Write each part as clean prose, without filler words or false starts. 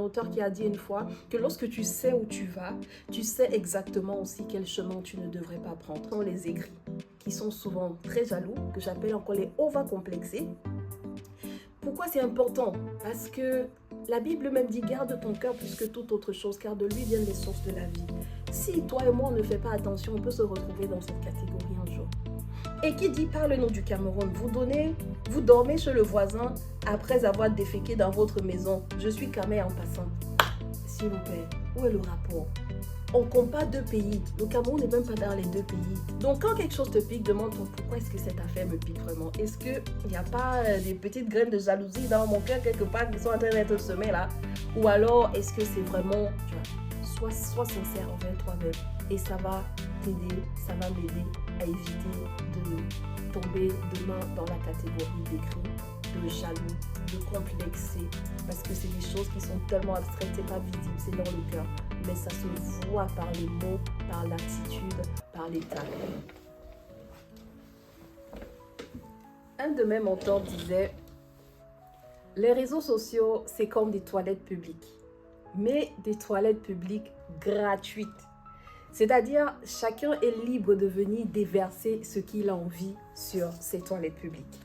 Un auteur qui a dit une fois que lorsque tu sais où tu vas, tu sais exactement aussi quel chemin tu ne devrais pas prendre. Ce sont les aigris, qui sont souvent très jaloux, que j'appelle encore les overcomplexés. Pourquoi c'est important? Parce que la Bible même dit garde ton cœur plus que toute autre chose, car de lui viennent les sources de la vie. Si toi et moi on ne fait pas attention, on peut se retrouver dans cette catégorie un jour. Et qui dit par le nom du Cameroun, vous dormez chez le voisin après avoir déféqué dans votre maison. Je suis Kamé en passant. S'il vous plaît, où est le rapport? On compare deux pays. Le Cameroun n'est même pas dans les deux pays. Donc quand quelque chose te pique, demande-toi pourquoi est-ce que cette affaire me pique vraiment? Est-ce qu'il n'y a pas des petites graines de jalousie dans mon cœur quelque part qui sont en train d'être semées là? Ou alors est-ce que c'est vraiment, tu vois, sois sincère envers toi-même et ça va t'aider, ça va m'aider à éviter de tomber demain dans la catégorie d'aigri, de jaloux, de complexé, parce que c'est des choses qui sont tellement abstraites, c'est pas visible, c'est dans le cœur, mais ça se voit par les mots, par l'attitude, par l'état. Un de mes mentors disait, les réseaux sociaux, c'est comme des toilettes publiques, mais des toilettes publiques gratuites. C'est-à-dire, chacun est libre de venir déverser ce qu'il a envie sur ces toilettes publiques.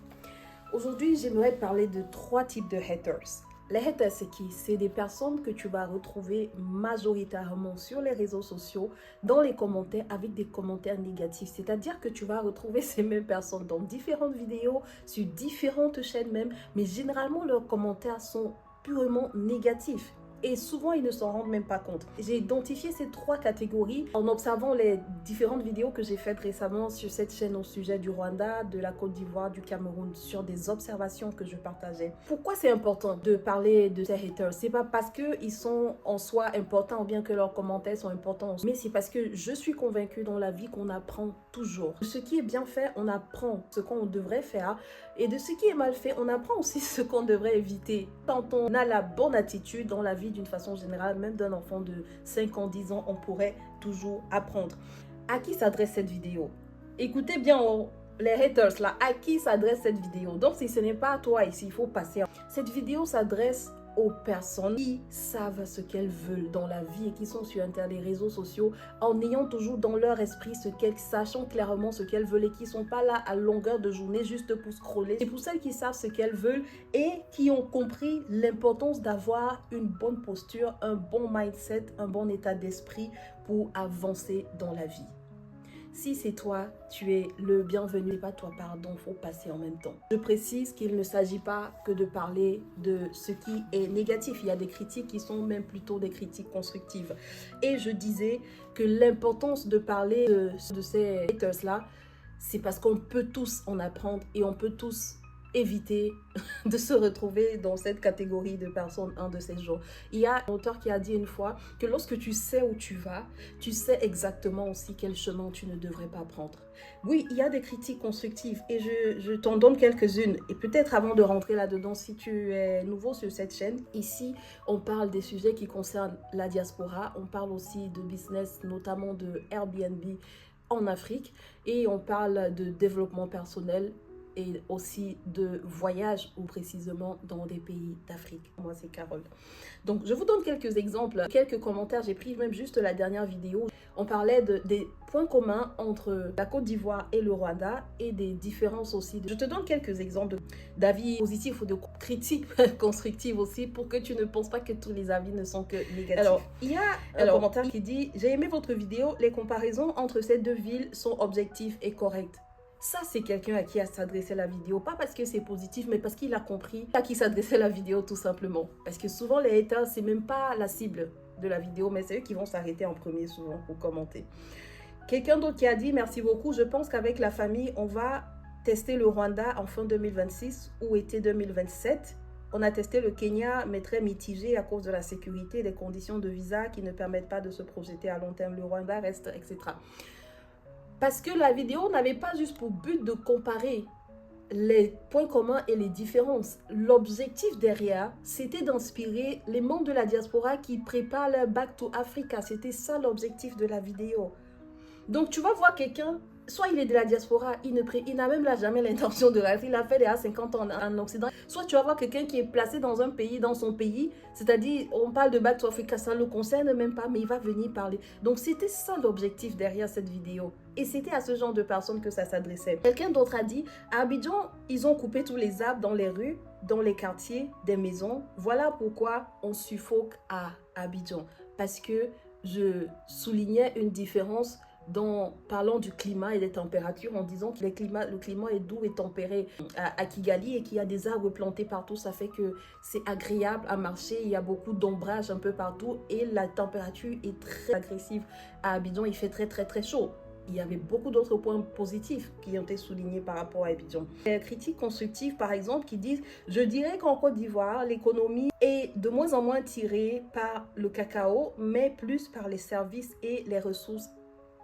Aujourd'hui, j'aimerais parler de 3 types de haters. Les haters, c'est qui? C'est des personnes que tu vas retrouver majoritairement sur les réseaux sociaux, dans les commentaires, avec des commentaires négatifs. C'est-à-dire que tu vas retrouver ces mêmes personnes dans différentes vidéos, sur différentes chaînes même, mais généralement, leurs commentaires sont purement négatifs. Et souvent, ils ne s'en rendent même pas compte. J'ai identifié ces 3 catégories en observant les différentes vidéos que j'ai faites récemment sur cette chaîne au sujet du Rwanda, de la Côte d'Ivoire, du Cameroun, sur des observations que je partageais. Pourquoi c'est important de parler de ces haters? C'est pas parce qu'ils sont en soi importants ou bien que leurs commentaires sont importants, mais c'est parce que je suis convaincue dans la vie qu'on apprend toujours. De ce qui est bien fait, on apprend ce qu'on devrait faire, et de ce qui est mal fait, on apprend aussi ce qu'on devrait éviter. Quand on a la bonne attitude dans la vie d'une façon générale, même d'un enfant de 5 ans, 10 ans, on pourrait toujours apprendre. À qui s'adresse cette vidéo? Écoutez bien les haters là, à qui s'adresse cette vidéo? Donc si ce n'est pas à toi ici, il faut passer. Cette vidéo s'adresse aux personnes qui savent ce qu'elles veulent dans la vie et qui sont sur Internet, les réseaux sociaux, en ayant toujours dans leur esprit ce qu'elles, sachant clairement ce qu'elles veulent et qui ne sont pas là à longueur de journée juste pour scroller. C'est pour celles qui savent ce qu'elles veulent et qui ont compris l'importance d'avoir une bonne posture, un bon mindset, un bon état d'esprit pour avancer dans la vie. Si c'est toi, tu es le bienvenu. Et pas toi, pardon, il faut passer en même temps. Je précise qu'il ne s'agit pas que de parler de ce qui est négatif. Il y a des critiques qui sont même plutôt des critiques constructives. Et je disais que l'importance de parler de ces haters-là, c'est parce qu'on peut tous en apprendre et on peut tous éviter de se retrouver dans cette catégorie de personnes un de ces jours. Il y a un auteur qui a dit une fois que lorsque tu sais où tu vas, tu sais exactement aussi quel chemin tu ne devrais pas prendre. Oui, il y a des critiques constructives et je t'en donne quelques-unes. Et peut-être avant de rentrer là-dedans, si tu es nouveau sur cette chaîne, ici, on parle des sujets qui concernent la diaspora. On parle aussi de business, notamment de Airbnb en Afrique. Et on parle de développement personnel et aussi de voyage ou précisément dans des pays d'Afrique. Moi, c'est Carole. Donc, je vous donne quelques exemples, quelques commentaires. J'ai pris même juste la dernière vidéo. On parlait des points communs entre la Côte d'Ivoire et le Rwanda et des différences aussi. Je te donne quelques exemples d'avis positifs ou de critiques constructives aussi pour que tu ne penses pas que tous les avis ne sont que négatifs. Alors, il y a un commentaire qui dit « J'ai aimé votre vidéo. Les comparaisons entre ces deux villes sont objectives et correctes. » Ça, c'est quelqu'un à qui a s'adressé la vidéo. Pas parce que c'est positif, mais parce qu'il a compris à qui s'adressait la vidéo tout simplement. Parce que souvent, les haters, c'est même pas la cible de la vidéo, mais c'est eux qui vont s'arrêter en premier souvent pour commenter. Quelqu'un d'autre qui a dit « Merci beaucoup. Je pense qu'avec la famille, on va tester le Rwanda en fin 2026 ou été 2027. On a testé le Kenya, mais très mitigé à cause de la sécurité, des conditions de visa qui ne permettent pas de se projeter à long terme. Le Rwanda reste, etc. » Parce que la vidéo n'avait pas juste pour but de comparer les points communs et les différences. L'objectif derrière, c'était d'inspirer les membres de la diaspora qui préparent leur Back to Africa. C'était ça l'objectif de la vidéo. Donc, tu vas voir quelqu'un soit il est de la diaspora, il n'a même jamais l'intention de rester, il a fait déjà 50 ans en Occident. Soit tu vas voir quelqu'un qui est placé dans un pays, dans son pays, c'est-à-dire on parle de Back to Africa, ça ne le concerne même pas, mais il va venir parler. Donc c'était ça l'objectif derrière cette vidéo. Et c'était à ce genre de personnes que ça s'adressait. Quelqu'un d'autre a dit, à Abidjan, ils ont coupé tous les arbres dans les rues, dans les quartiers, des maisons. Voilà pourquoi on suffoque à Abidjan. Parce que je soulignais une différence parlant du climat et des températures en disant que le climat est doux et tempéré à Kigali et qu'il y a des arbres plantés partout. Ça fait que c'est agréable à marcher. Il y a beaucoup d'ombrage un peu partout et la température est très agressive. À Abidjan, il fait très très très chaud. Il y avait beaucoup d'autres points positifs qui ont été soulignés par rapport à Abidjan. Les critiques constructives, par exemple, qui disent « Je dirais qu'en Côte d'Ivoire, l'économie est de moins en moins tirée par le cacao, mais plus par les services et les ressources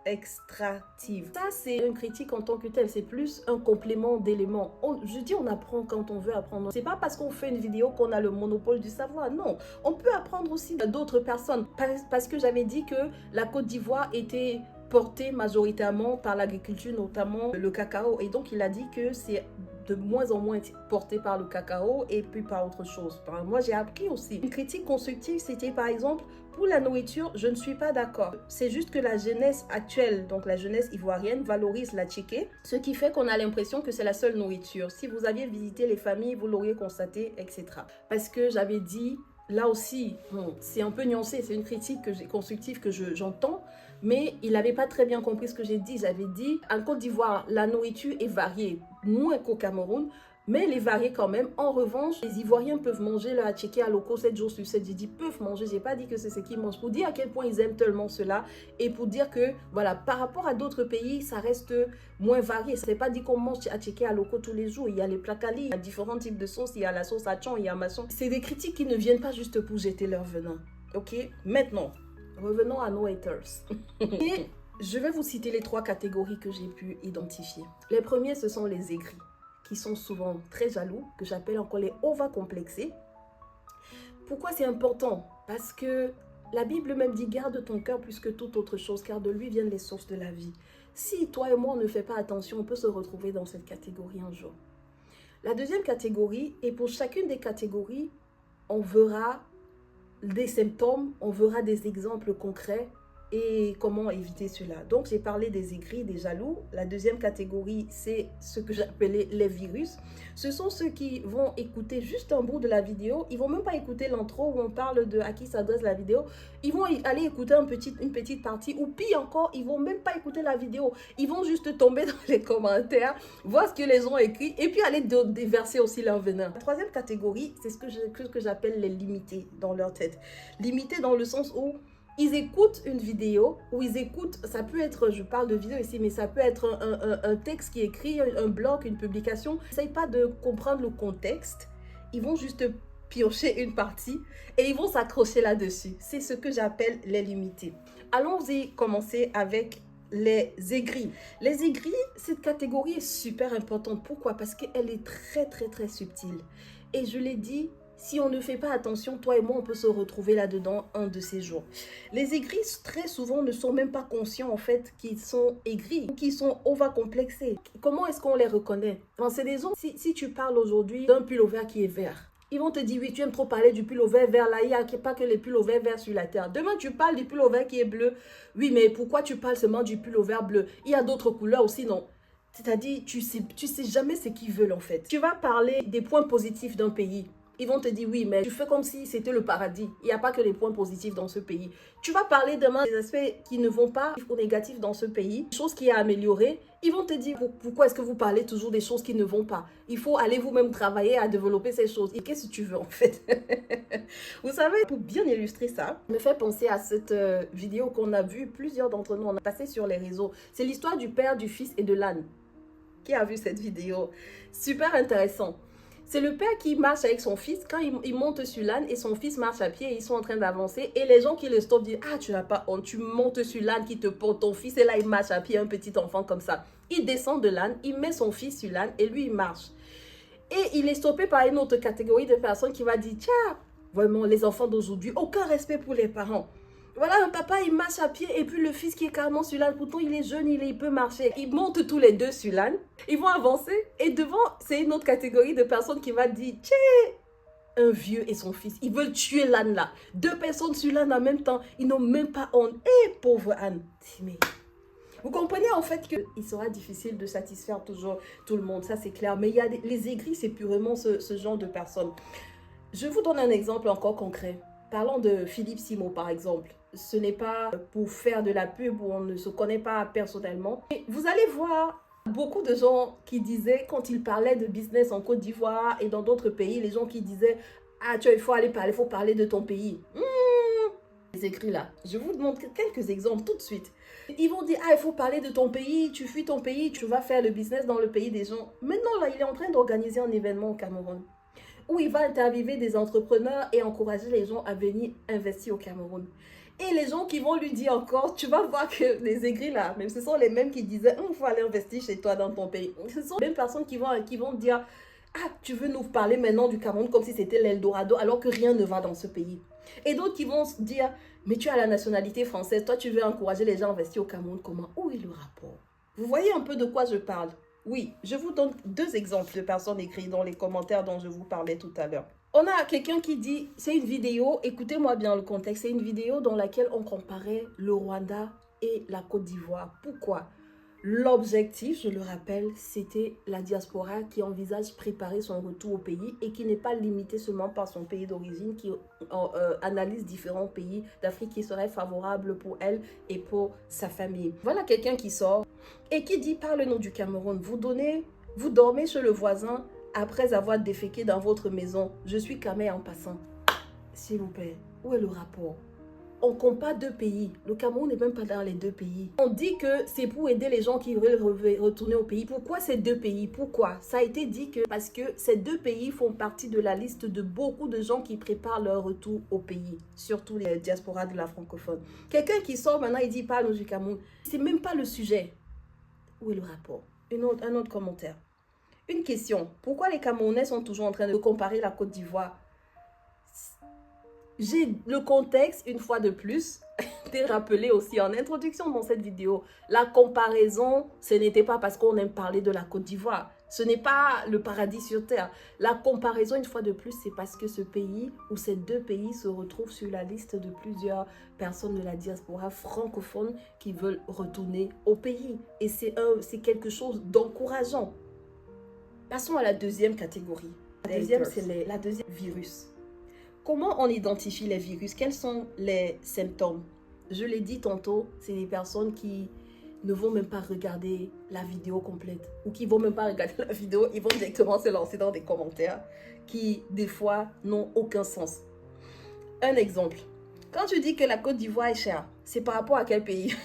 extractives. » Ça, c'est une critique en tant que telle. C'est plus un complément d'éléments. Je dis on apprend quand on veut apprendre. C'est pas parce qu'on fait une vidéo qu'on a le monopole du savoir. Non, on peut apprendre aussi d'autres personnes. Parce que j'avais dit que la Côte d'Ivoire était porté majoritairement par l'agriculture, notamment le cacao. Et donc, il a dit que c'est de moins en moins porté par le cacao et puis par autre chose. Moi, j'ai appris aussi. Une critique constructive, c'était par exemple, pour la nourriture, je ne suis pas d'accord. C'est juste que la jeunesse actuelle, donc la jeunesse ivoirienne, valorise la tchéké, ce qui fait qu'on a l'impression que c'est la seule nourriture. Si vous aviez visité les familles, vous l'auriez constaté, etc. Parce que j'avais dit, là aussi, c'est un peu nuancé, c'est une critique constructive que j'entends, mais il n'avait pas très bien compris ce que j'ai dit. J'avais dit, en Côte d'Ivoire, la nourriture est variée, moins qu'au Cameroun, mais elle est variée quand même. En revanche, les Ivoiriens peuvent manger leur attiéké à loco 7 jours sur 7. J'ai dit peuvent manger, j'ai pas dit que c'est ce qu'ils mangent. Pour dire à quel point ils aiment tellement cela et pour dire que, voilà, par rapport à d'autres pays, ça reste moins varié. C'est pas dit qu'on mange attiéké à loco tous les jours. Il y a les plats quali, il y a différents types de sauces, il y a la sauce à tchon, il y a maçon. C'est des critiques qui ne viennent pas juste pour jeter leur venin. Ok, maintenant, revenons à nos haters. Et je vais vous citer les 3 catégories que j'ai pu identifier. Les premiers, ce sont les aigris, qui sont souvent très jaloux, que j'appelle encore les overcomplexés. Pourquoi c'est important? Parce que la Bible même dit « Garde ton cœur plus que toute autre chose, car de lui viennent les sources de la vie. » Si toi et moi, on ne fait pas attention, on peut se retrouver dans cette catégorie un jour. La deuxième catégorie, et pour chacune des catégories, on verra des symptômes, on verra des exemples concrets et comment éviter cela. Donc, j'ai parlé des aigris, des jaloux. La deuxième catégorie, c'est ce que j'appelais les virus. Ce sont ceux qui vont écouter juste un bout de la vidéo. Ils vont même pas écouter l'intro où on parle de à qui s'adresse la vidéo. Ils vont aller écouter une petite partie ou pire encore, ils vont même pas écouter la vidéo. Ils vont juste tomber dans les commentaires, voir ce que les gens ont écrit et puis aller déverser aussi leur venin. La troisième catégorie, c'est ce que j'appelle les limités dans leur tête. Limités dans le sens où ils écoutent une vidéo, ou ils écoutent, ça peut être, je parle de vidéo ici, mais ça peut être un texte qui est écrit, un blog, une publication. Ils n'essayent pas de comprendre le contexte, ils vont juste piocher une partie et ils vont s'accrocher là-dessus. C'est ce que j'appelle les limités. Allons-y commencer avec les aigris. Les aigris, cette catégorie est super importante. Pourquoi? Parce qu'elle est très très très subtile. Et je l'ai dit, si on ne fait pas attention, toi et moi, on peut se retrouver là-dedans un de ces jours. Les aigris, très souvent, ne sont même pas conscients, en fait, qu'ils sont aigris, qu'ils sont overcomplexés. Comment est-ce qu'on les reconnaît? C'est des gens, si tu parles aujourd'hui d'un pull au vert qui est vert, ils vont te dire, oui, tu aimes trop parler du pull au vert vert, là, il n'y a pas que les pulls au vert sur la terre. Demain, tu parles du pull au vert qui est bleu. Oui, mais pourquoi tu parles seulement du pull au vert bleu? Il y a d'autres couleurs aussi, non? C'est-à-dire, tu sais jamais ce qu'ils veulent, en fait. Tu vas parler des points positifs d'un pays. Ils vont te dire, oui, mais tu fais comme si c'était le paradis. Il n'y a pas que les points positifs dans ce pays. Tu vas parler demain des aspects qui ne vont pas ou négatifs dans ce pays, des choses qui à améliorer. Ils vont te dire, pourquoi est-ce que vous parlez toujours des choses qui ne vont pas? Il faut aller vous-même travailler à développer ces choses. Et qu'est-ce que tu veux en fait? Vous savez, pour bien illustrer ça, me fait penser à cette vidéo qu'on a vue, plusieurs d'entre nous, on a passé sur les réseaux. C'est l'histoire du père, du fils et de l'âne. Qui a vu cette vidéo? Super intéressant. C'est le père qui marche avec son fils quand il monte sur l'âne et son fils marche à pied et ils sont en train d'avancer. Et les gens qui le stoppent disent, ah, tu n'as pas honte, tu montes sur l'âne qui te porte ton fils et là il marche à pied, un petit enfant comme ça. Il descend de l'âne, il met son fils sur l'âne et lui il marche. Et il est stoppé par une autre catégorie de personnes qui va dire, tiens, vraiment les enfants d'aujourd'hui, aucun respect pour les parents. Voilà, un papa, il marche à pied et puis le fils qui est carrément sur l'âne, pourtant il est jeune, il peut marcher. Ils montent tous les deux sur l'âne, ils vont avancer et devant, c'est une autre catégorie de personnes qui va dire, tiens, un vieux et son fils, ils veulent tuer l'âne là. Deux personnes sur l'âne en même temps, ils n'ont même pas honte. Eh, pauvre âne. Mais vous comprenez en fait qu'il sera difficile de satisfaire toujours tout le monde, ça c'est clair. Mais il y a les aigris, c'est purement ce genre de personnes. Je vous donne un exemple encore concret. Parlons de Philippe Simo par exemple. Ce n'est pas pour faire de la pub où on ne se connaît pas personnellement. Et vous allez voir beaucoup de gens qui disaient, quand ils parlaient de business en Côte d'Ivoire et dans d'autres pays, les gens qui disaient « Ah, tu vois, il faut parler de ton pays. Les écrits là, je vous montre quelques exemples tout de suite. Ils vont dire « Ah, il faut parler de ton pays, tu fuis ton pays, tu vas faire le business dans le pays des gens. » Maintenant, là, il est en train d'organiser un événement au Cameroun où il va interviewer des entrepreneurs et encourager les gens à venir investir au Cameroun. Et les gens qui vont lui dire encore, tu vas voir que les aigris là, même ce sont les mêmes qui disaient, il faut aller investir chez toi dans ton pays. Ce sont les mêmes personnes qui vont dire, ah, tu veux nous parler maintenant du Cameroun comme si c'était l'Eldorado alors que rien ne va dans ce pays. Et d'autres qui vont se dire, mais tu as la nationalité française, toi tu veux encourager les gens à investir au Cameroun, comment? Où est le rapport? Vous voyez un peu de quoi je parle? Oui, je vous donne deux exemples de personnes écrites dans les commentaires dont je vous parlais tout à l'heure. On a quelqu'un qui dit, c'est une vidéo, écoutez-moi bien le contexte, c'est une vidéo dans laquelle on comparait le Rwanda et la Côte d'Ivoire. Pourquoi? L'objectif, je le rappelle, c'était la diaspora qui envisage préparer son retour au pays et qui n'est pas limitée seulement par son pays d'origine, qui analyse différents pays d'Afrique qui seraient favorables pour elle et pour sa famille. Voilà quelqu'un qui sort et qui dit, parle-nous du Cameroun, vous dormez chez le voisin après avoir déféqué dans votre maison. Je suis camé en passant. S'il vous plaît, où est le rapport? On compare deux pays. Le Cameroun n'est même pas dans les deux pays. On dit que c'est pour aider les gens qui veulent retourner au pays. Pourquoi ces deux pays? Pourquoi? Ça a été dit que parce que ces deux pays font partie de la liste de beaucoup de gens qui préparent leur retour au pays. Surtout les diasporas de la francophone. Quelqu'un qui sort maintenant, il dit parle du Cameroun. C'est même pas le sujet. Où est le rapport? Un autre commentaire. Une question. Pourquoi les Camerounais sont toujours en train de comparer la Côte d'Ivoire? J'ai le contexte, une fois de plus, été rappelé aussi en introduction dans cette vidéo. La comparaison, ce n'était pas parce qu'on aime parler de la Côte d'Ivoire. Ce n'est pas le paradis sur terre. La comparaison, une fois de plus, c'est parce que ce pays ou ces deux pays se retrouvent sur la liste de plusieurs personnes de la diaspora francophone qui veulent retourner au pays. Et c'est quelque chose d'encourageant. Passons à la deuxième catégorie. La deuxième, c'est la deuxième virus. Comment on identifie les virus? Quels sont les symptômes? Je l'ai dit tantôt, c'est des personnes qui ne vont même pas regarder la vidéo complète ou qui ne vont même pas regarder la vidéo, ils vont directement se lancer dans des commentaires qui, des fois, n'ont aucun sens. Un exemple. Quand tu dis que la Côte d'Ivoire est chère, c'est par rapport à quel pays?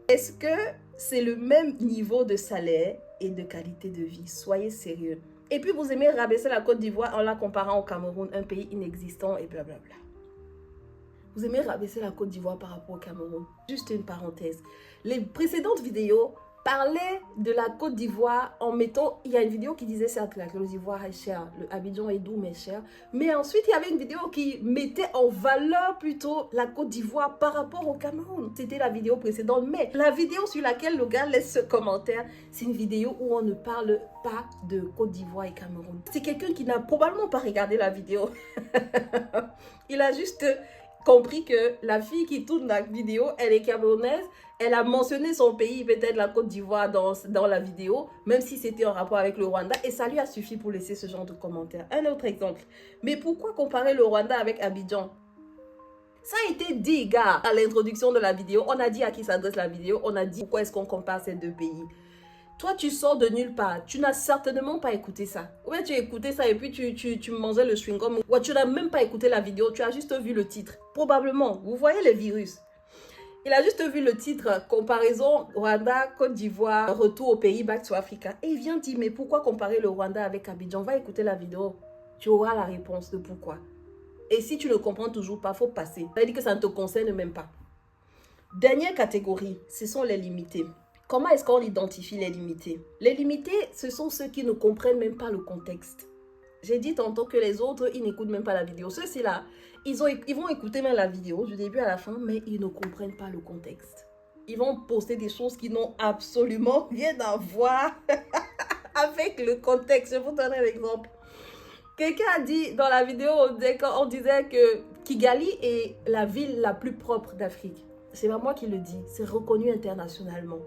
Est-ce que c'est le même niveau de salaire et de qualité de vie? Soyez sérieux. Et puis vous aimez rabaisser la Côte d'Ivoire en la comparant au Cameroun, un pays inexistant et blablabla. Vous aimez rabaisser la Côte d'Ivoire par rapport au Cameroun. Juste une parenthèse. Les précédentes vidéos parlaient de la Côte d'Ivoire en mettant... Il y a une vidéo qui disait certes que la Côte d'Ivoire est chère, le Abidjan est doux mais cher. Mais ensuite, il y avait une vidéo qui mettait en valeur plutôt la Côte d'Ivoire par rapport au Cameroun. C'était la vidéo précédente. Mais la vidéo sur laquelle le gars laisse ce commentaire, c'est une vidéo où on ne parle pas de Côte d'Ivoire et Cameroun. C'est quelqu'un qui n'a probablement pas regardé la vidéo. Il a juste compris que la fille qui tourne la vidéo, elle est camerounaise. Elle a mentionné son pays, peut-être la Côte d'Ivoire dans la vidéo, même si c'était en rapport avec le Rwanda. Et ça lui a suffi pour laisser ce genre de commentaire. Un autre exemple. Mais pourquoi comparer le Rwanda avec Abidjan? Ça a été dit, gars, à l'introduction de la vidéo. On a dit à qui s'adresse la vidéo. On a dit pourquoi est-ce qu'on compare ces deux pays. Toi, tu sors de nulle part. Tu n'as certainement pas écouté ça. Ou bien tu as écouté ça et puis tu mangeais le chewing-gum. Ou tu n'as même pas écouté la vidéo. Tu as juste vu le titre. Probablement. Vous voyez les virus. Il a juste vu le titre, comparaison Rwanda, Côte d'Ivoire, retour au pays, back to Africa. Et il vient dire, mais pourquoi comparer le Rwanda avec Abidjan? Va écouter la vidéo. Tu auras la réponse de pourquoi. Et si tu ne comprends toujours pas, il faut passer. Ça veut dire que ça ne te concerne même pas. Dernière catégorie, ce sont les limités. Comment est-ce qu'on identifie les limités? Les limités, ce sont ceux qui ne comprennent même pas le contexte. J'ai dit tantôt que les autres, ils n'écoutent même pas la vidéo. Ceux-ci là, ils vont écouter même la vidéo du début à la fin, mais ils ne comprennent pas le contexte. Ils vont poster des choses qui n'ont absolument rien à voir avec le contexte. Je vous donne un exemple. Quelqu'un a dit dans la vidéo, on disait que Kigali est la ville la plus propre d'Afrique. C'est pas moi qui le dis, c'est reconnu internationalement.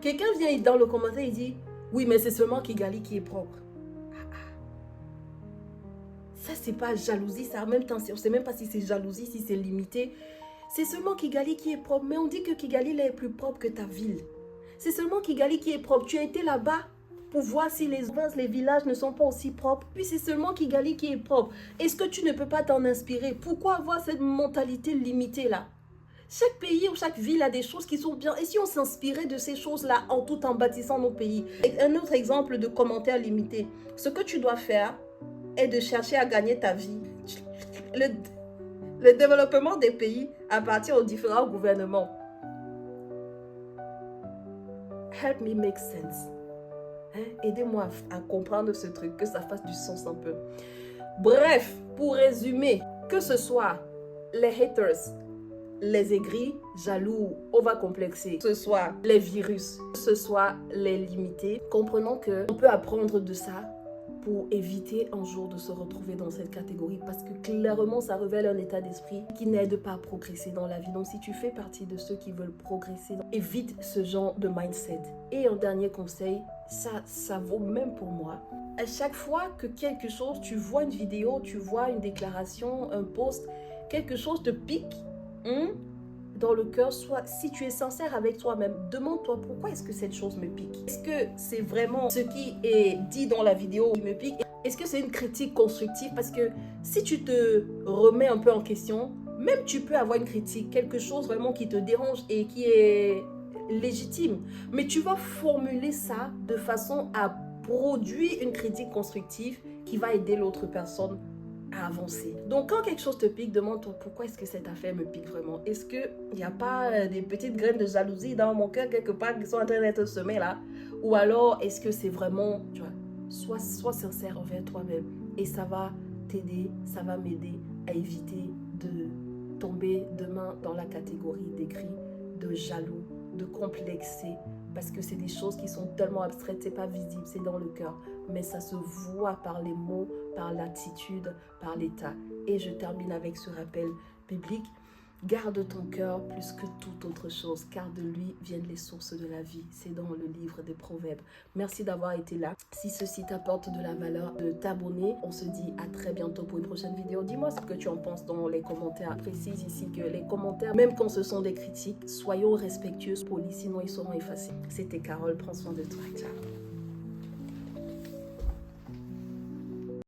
Quelqu'un vient dans le commentaire et dit, oui, mais c'est seulement Kigali qui est propre. Ça, c'est pas jalousie, ça en même temps, on ne sait même pas si c'est jalousie, si c'est limité. C'est seulement Kigali qui est propre, mais on dit que Kigali est plus propre que ta ville. C'est seulement Kigali qui est propre. Tu as été là-bas pour voir si les villages ne sont pas aussi propres. Puis c'est seulement Kigali qui est propre. Est-ce que tu ne peux pas t'en inspirer? Pourquoi avoir cette mentalité limitée-là? Chaque pays ou chaque ville a des choses qui sont bien. Et si on s'inspirait de ces choses-là tout en bâtissant nos pays? Un autre exemple de commentaire limité. Ce que tu dois faire est de chercher à gagner ta vie. Le développement des pays appartient aux différents gouvernements. Help me make sense. Aidez-moi à comprendre ce truc, que ça fasse du sens un peu. Bref, pour résumer, que ce soit les haters, les aigris, jaloux, overcomplexés, que ce soit les virus, que ce soit les limités, comprenons qu'on peut apprendre de ça pour éviter un jour de se retrouver dans cette catégorie, parce que clairement ça révèle un état d'esprit qui n'aide pas à progresser dans la vie. Donc si tu fais partie de ceux qui veulent progresser, évite ce genre de mindset. Et un dernier conseil, ça vaut même pour moi. À chaque fois que quelque chose, tu vois une vidéo, tu vois une déclaration, un post, quelque chose te pique dans le cœur, soit si tu es sincère avec toi-même, demande-toi pourquoi est-ce que cette chose me pique. Est-ce que c'est vraiment ce qui est dit dans la vidéo qui me pique? Est-ce que c'est une critique constructive? Parce que si tu te remets un peu en question, même tu peux avoir une critique, quelque chose vraiment qui te dérange et qui est légitime, mais tu vas formuler ça de façon à produire une critique constructive qui va aider l'autre personne à avancer. Donc quand quelque chose te pique, demande-toi pourquoi est-ce que cette affaire me pique vraiment. Est-ce qu'il n'y a pas des petites graines de jalousie dans mon cœur quelque part qui sont en train d'être semées là? Ou alors est-ce que c'est vraiment, tu vois, sois sincère envers toi-même et ça va t'aider, ça va m'aider à éviter de tomber demain dans la catégorie d'aigri, de jaloux, de complexé, parce que c'est des choses qui sont tellement abstraites, c'est pas visible, c'est dans le cœur, mais ça se voit par les mots, par l'attitude, par l'état. Et je termine avec ce rappel biblique. Garde ton cœur plus que toute autre chose, car de lui viennent les sources de la vie. C'est dans le livre des Proverbes. Merci d'avoir été là. Si ceci t'apporte de la valeur, de t'abonner. On se dit à très bientôt pour une prochaine vidéo. Dis-moi ce que tu en penses dans les commentaires. Précise ici que les commentaires, même quand ce sont des critiques, soyons respectueux, polis, sinon ils seront effacés. C'était Carole, prends soin de toi. Ciao.